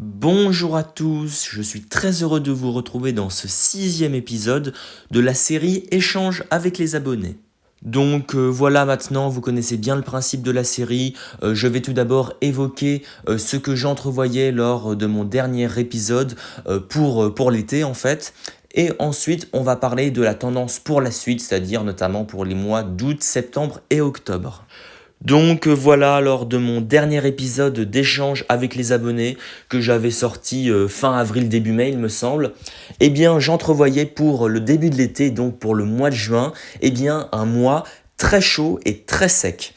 Bonjour à tous, je suis très heureux de vous retrouver dans ce 6e épisode de la série Échange avec les abonnés. Voilà, maintenant vous connaissez bien le principe de la série. Je vais tout d'abord évoquer ce que j'entrevoyais lors de mon dernier épisode pour l'été en fait. Et ensuite on va parler de la tendance pour la suite, c'est-à-dire notamment pour les mois d'août, septembre et octobre. Voilà, lors de mon dernier épisode d'échange avec les abonnés que j'avais sorti fin avril, début mai il me semble, eh bien j'entrevoyais pour le début de l'été, donc pour le mois de juin, eh bien un mois très chaud et très sec.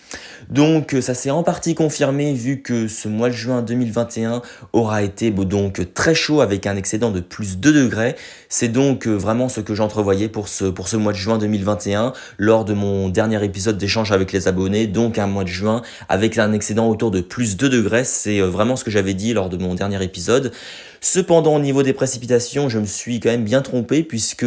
Ça s'est en partie confirmé vu que ce mois de juin 2021 aura été très chaud avec un excédent de plus 2 degrés. C'est vraiment ce que j'entrevoyais pour ce mois de juin 2021 lors de mon dernier épisode d'échange avec les abonnés, donc un mois de juin avec un excédent autour de plus 2 degrés. C'est vraiment ce que j'avais dit lors de mon dernier épisode. Cependant, au niveau des précipitations, je me suis quand même bien trompé puisque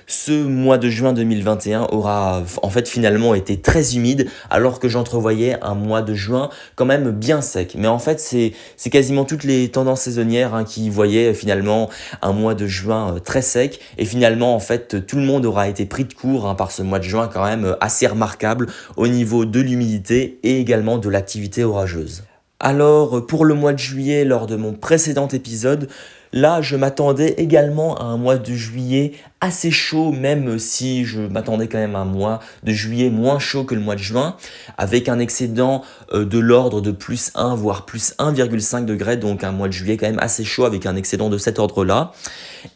ce mois de juin 2021 aura en fait finalement été très humide alors que j'entrevoyais un mois de juin quand même bien sec. Mais en fait, c'est quasiment toutes les tendances saisonnières qui voyaient finalement un mois de juin très sec. Et finalement, en fait, tout le monde aura été pris de court par ce mois de juin quand même assez remarquable au niveau de l'humidité et également de l'activité orageuse. Alors, pour le mois de juillet, lors de mon précédent épisode, là, je m'attendais également à un mois de juillet assez chaud, même si je m'attendais quand même à un mois de juillet moins chaud que le mois de juin, avec un excédent de l'ordre de plus 1, voire plus 1,5 degré, donc un mois de juillet quand même assez chaud avec un excédent de cet ordre-là,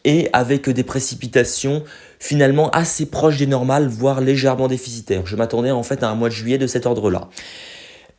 et avec des précipitations finalement assez proches des normales, voire légèrement déficitaires. Je m'attendais en fait à un mois de juillet de cet ordre-là.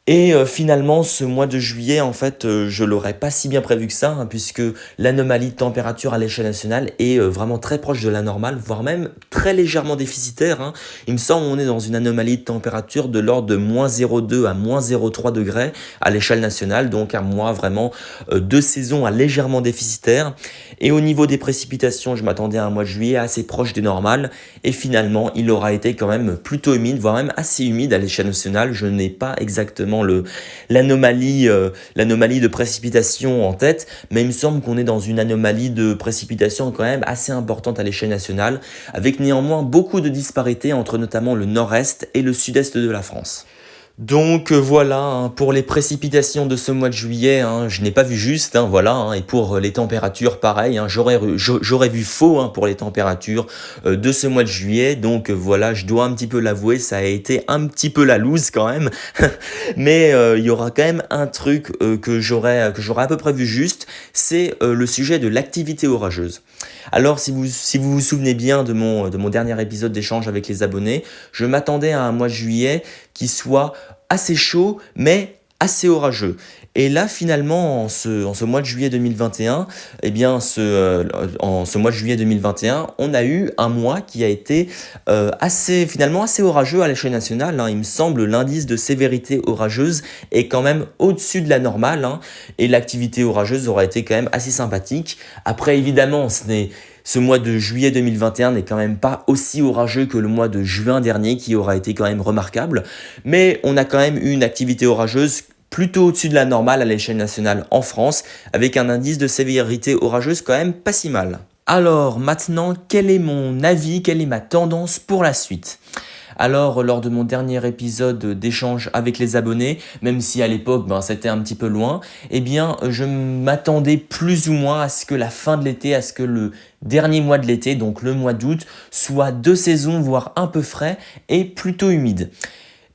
Et finalement, ce mois de juillet, en fait, je l'aurais pas si bien prévu que ça, puisque l'anomalie de température à l'échelle nationale est vraiment très proche de la normale, voire même très légèrement déficitaire. Il me semble qu'on est dans une anomalie de température de l'ordre de moins 0,2 à moins 0,3 degrés à l'échelle nationale, donc un mois vraiment de saison à légèrement déficitaire. Et au niveau des précipitations, je m'attendais à un mois de juillet assez proche des normales, et finalement, il aura été quand même plutôt humide, voire même assez humide à l'échelle nationale. Je n'ai pas exactement l'anomalie de précipitation en tête, mais il me semble qu'on est dans une anomalie de précipitation quand même assez importante à l'échelle nationale, avec néanmoins beaucoup de disparités entre notamment le nord-est et le sud-est de la France. Voilà, pour les précipitations de ce mois de juillet, je n'ai pas vu juste, voilà, et pour les températures, pareil, j'aurais vu faux pour les températures de ce mois de juillet, voilà, je dois un petit peu l'avouer, ça a été un petit peu la loose quand même, mais il y aura quand même un truc que j'aurais à peu près vu juste, c'est le sujet de l'activité orageuse. Alors si vous vous souvenez bien de mon dernier épisode d'échange avec les abonnés, je m'attendais à un mois de juillet qui soit assez chaud mais assez orageux. Et là finalement en ce mois de juillet 2021, en ce mois de juillet 2021, on a eu un mois qui a été assez orageux à l'échelle nationale. Il me semble l'indice de sévérité orageuse est quand même au-dessus de la normale, et l'activité orageuse aura été quand même assez sympathique. Après évidemment, ce mois de juillet 2021 n'est quand même pas aussi orageux que le mois de juin dernier qui aura été quand même remarquable, mais on a quand même eu une activité orageuse plutôt au-dessus de la normale à l'échelle nationale en France, avec un indice de sévérité orageuse quand même pas si mal. Alors maintenant, quel est mon avis, quelle est ma tendance pour la suite ? Alors, lors de mon dernier épisode d'échange avec les abonnés, même si à l'époque c'était un petit peu loin, je m'attendais plus ou moins à ce que la fin de l'été, à ce que le dernier mois de l'été, donc le mois d'août, soit de saison, voire un peu frais et plutôt humide.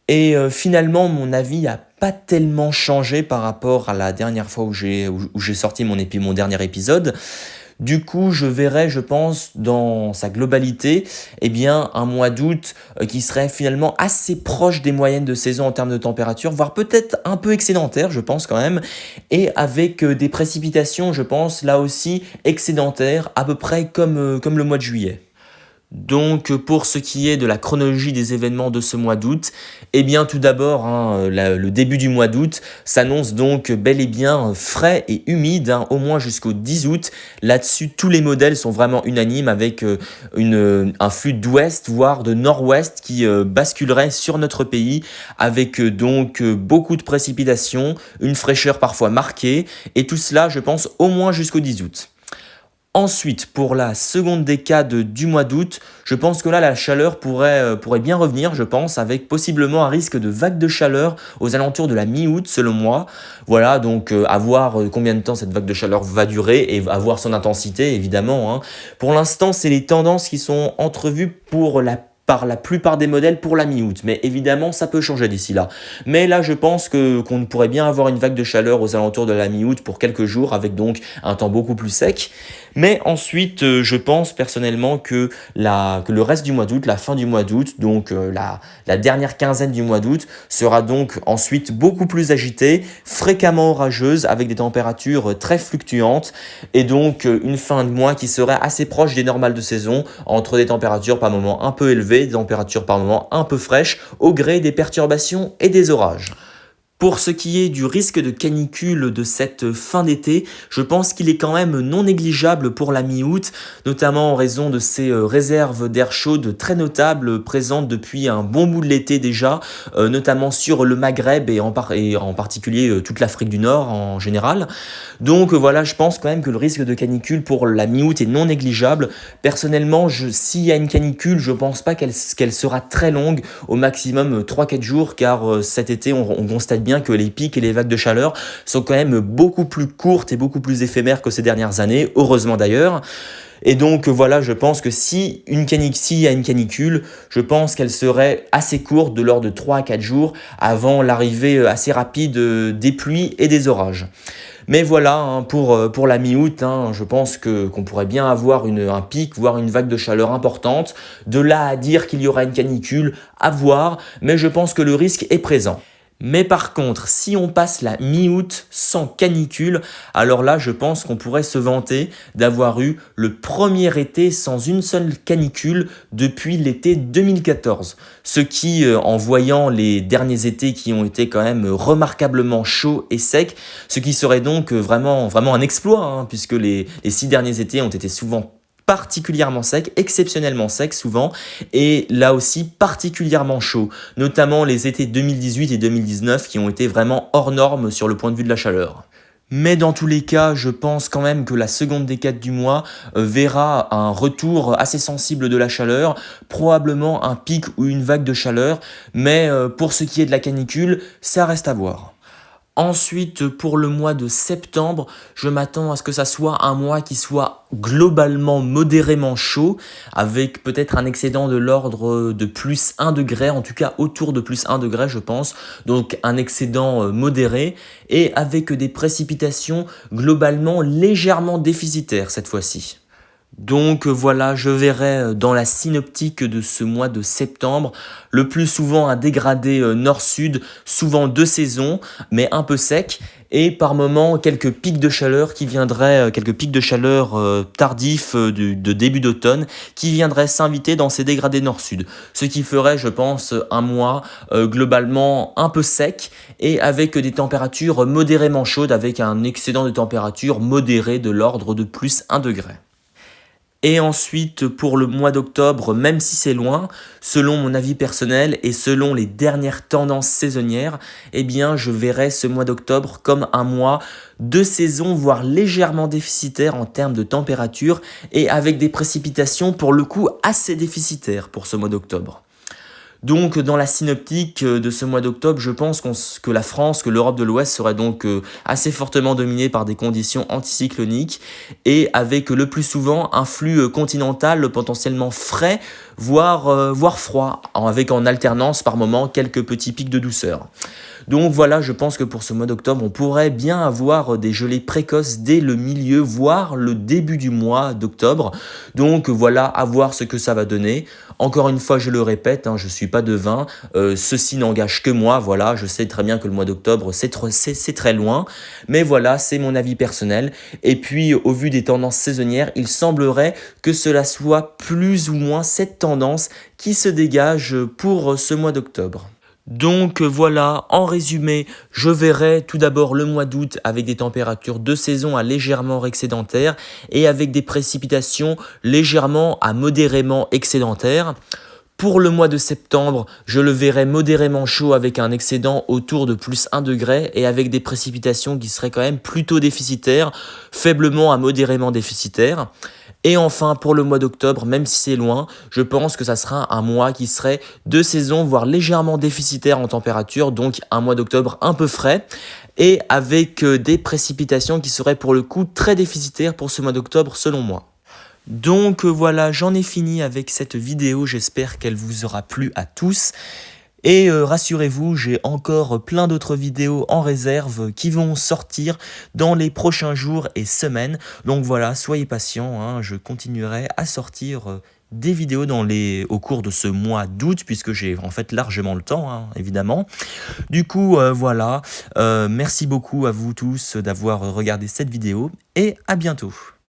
Et finalement, mon avis n'a pas tellement changé par rapport à la dernière fois où j'ai sorti mon dernier épisode. Du coup, je verrais, je pense, dans sa globalité, un mois d'août qui serait finalement assez proche des moyennes de saison en termes de température, voire peut-être un peu excédentaire, je pense quand même, et avec des précipitations, je pense, là aussi, excédentaires, à peu près comme le mois de juillet. Donc pour ce qui est de la chronologie des événements de ce mois d'août, eh bien tout d'abord, le début du mois d'août s'annonce donc bel et bien frais et humide, au moins jusqu'au 10 août. Là-dessus, tous les modèles sont vraiment unanimes avec un flux d'ouest, voire de nord-ouest qui basculerait sur notre pays avec donc beaucoup de précipitations, une fraîcheur parfois marquée, et tout cela, je pense, au moins jusqu'au 10 août. Ensuite, pour la seconde décade du mois d'août, je pense que là, la chaleur pourrait bien revenir, je pense, avec possiblement un risque de vague de chaleur aux alentours de la mi-août, selon moi. Voilà, donc à voir combien de temps cette vague de chaleur va durer et à voir son intensité, évidemment. Pour l'instant, c'est les tendances qui sont entrevues par la plupart des modèles pour la mi-août, mais évidemment ça peut changer d'ici là. Mais là je pense qu'on pourrait bien avoir une vague de chaleur aux alentours de la mi-août pour quelques jours avec donc un temps beaucoup plus sec. Mais ensuite je pense personnellement que le reste du mois d'août, la fin du mois d'août, donc la dernière quinzaine du mois d'août sera donc ensuite beaucoup plus agitée, fréquemment orageuse avec des températures très fluctuantes et donc une fin de mois qui serait assez proche des normales de saison entre des températures par moments un peu élevées, des températures par moments un peu fraîches, au gré des perturbations et des orages. Pour ce qui est du risque de canicule de cette fin d'été, je pense qu'il est quand même non négligeable pour la mi-août, notamment en raison de ces réserves d'air chaude très notables présentes depuis un bon bout de l'été déjà, notamment sur le Maghreb et en particulier toute l'Afrique du Nord en général. Donc voilà, je pense quand même que le risque de canicule pour la mi-août est non négligeable. Personnellement, s'il y a une canicule, je pense pas qu'elle sera très longue, au maximum 3-4 jours, car cet été on constate bien que les pics et les vagues de chaleur sont quand même beaucoup plus courtes et beaucoup plus éphémères que ces dernières années, heureusement d'ailleurs. Et donc voilà, je pense que s'il y a une canicule, je pense qu'elle serait assez courte, de l'ordre de 3 à 4 jours, avant l'arrivée assez rapide des pluies et des orages. Mais voilà, pour la mi-août, je pense qu'on pourrait bien avoir un pic, voire une vague de chaleur importante. De là à dire qu'il y aura une canicule, à voir, mais je pense que le risque est présent. Mais par contre, si on passe la mi-août sans canicule, alors là, je pense qu'on pourrait se vanter d'avoir eu le premier été sans une seule canicule depuis l'été 2014. Ce qui, en voyant les derniers étés qui ont été quand même remarquablement chauds et secs, ce qui serait donc vraiment un exploit, puisque les 6 derniers étés ont été souvent particulièrement sec, exceptionnellement sec souvent, et là aussi particulièrement chaud, notamment les étés 2018 et 2019 qui ont été vraiment hors normes sur le point de vue de la chaleur. Mais dans tous les cas, je pense quand même que la seconde décade du mois verra un retour assez sensible de la chaleur, probablement un pic ou une vague de chaleur, mais pour ce qui est de la canicule, ça reste à voir. Ensuite, pour le mois de septembre, je m'attends à ce que ça soit un mois qui soit globalement modérément chaud, avec peut-être un excédent de l'ordre de plus 1 degré, en tout cas autour de plus 1 degré je pense, donc un excédent modéré, et avec des précipitations globalement légèrement déficitaires cette fois-ci. Donc voilà, je verrai dans la synoptique de ce mois de septembre le plus souvent un dégradé nord-sud, souvent de saison, mais un peu sec, et par moments quelques pics de chaleur tardifs de début d'automne qui viendraient s'inviter dans ces dégradés nord-sud. Ce qui ferait, je pense, un mois globalement un peu sec et avec des températures modérément chaudes, avec un excédent de température modéré de l'ordre de plus 1 degré. Et ensuite, pour le mois d'octobre, même si c'est loin, selon mon avis personnel et selon les dernières tendances saisonnières, eh bien, je verrai ce mois d'octobre comme un mois de saison, voire légèrement déficitaire en termes de température et avec des précipitations pour le coup assez déficitaires pour ce mois d'octobre. Donc dans la synoptique de ce mois d'octobre, je pense que la France, que l'Europe de l'Ouest serait donc assez fortement dominée par des conditions anticycloniques et avec le plus souvent un flux continental potentiellement frais, voire froid, avec en alternance par moment quelques petits pics de douceur. Donc voilà, je pense que pour ce mois d'octobre, on pourrait bien avoir des gelées précoces dès le milieu, voire le début du mois d'octobre. Donc voilà, à voir ce que ça va donner. Encore une fois, je le répète, je ne suis pas devin, ceci n'engage que moi, voilà, je sais très bien que le mois d'octobre, c'est très loin, mais voilà, c'est mon avis personnel. Et puis, au vu des tendances saisonnières, il semblerait que cela soit plus ou moins cette tendance qui se dégage pour ce mois d'octobre. Donc voilà, en résumé, je verrai tout d'abord le mois d'août avec des températures de saison à légèrement excédentaires et avec des précipitations légèrement à modérément excédentaires. Pour le mois de septembre, je le verrai modérément chaud avec un excédent autour de plus 1 degré et avec des précipitations qui seraient quand même plutôt déficitaires, faiblement à modérément déficitaires. Et enfin, pour le mois d'octobre, même si c'est loin, je pense que ça sera un mois qui serait de saison, voire légèrement déficitaire en température, donc un mois d'octobre un peu frais, et avec des précipitations qui seraient pour le coup très déficitaires pour ce mois d'octobre selon moi. Donc voilà, j'en ai fini avec cette vidéo, j'espère qu'elle vous aura plu à tous. Et rassurez-vous, j'ai encore plein d'autres vidéos en réserve qui vont sortir dans les prochains jours et semaines. Donc voilà, soyez patients, je continuerai à sortir des vidéos au cours de ce mois d'août, puisque j'ai en fait largement le temps, évidemment. Du coup, voilà, merci beaucoup à vous tous d'avoir regardé cette vidéo et à bientôt.